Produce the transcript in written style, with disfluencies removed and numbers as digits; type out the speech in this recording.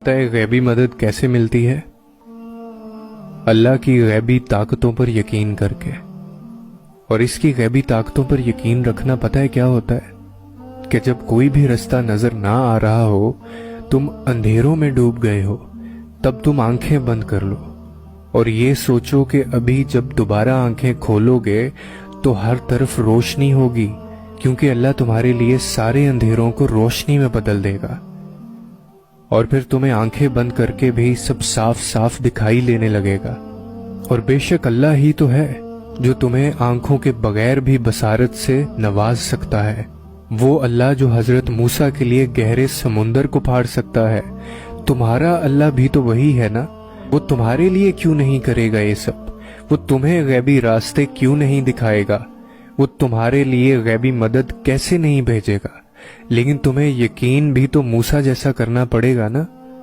तय गैबी मदद कैसे मिलती है? अल्लाह की गैबी ताकतों पर यकीन करके। और इसकी गैबी ताकतों पर यकीन रखना पता है क्या होता है? कि जब कोई भी रास्ता नजर ना आ रहा हो, तुम अंधेरों में डूब गए हो, तब तुम आंखें बंद कर लो और ये सोचो कि अभी जब दोबारा आंखें खोलोगे तो हर तरफ रोशनी होगी, क्योंकि अल्लाह तुम्हारे लिए सारे अंधेरों को रोशनी में बदल देगा। और फिर तुम्हें आंखें बंद करके भी सब साफ साफ दिखाई लेने लगेगा। और बेशक अल्लाह ही तो है जो तुम्हें आंखों के बगैर भी बसारत से नवाज सकता है। वो अल्लाह जो हजरत मूसा के लिए गहरे समुंदर को फाड़ सकता है, तुम्हारा अल्लाह भी तो वही है ना। वो तुम्हारे लिए क्यों नहीं करेगा ये सब? वो तुम्हें गैबी रास्ते क्यों नहीं दिखाएगा? वो तुम्हारे लिए गैबी मदद कैसे नहीं भेजेगा? लेकिन तुम्हें यकीन भी तो मूसा जैसा करना पड़ेगा ना।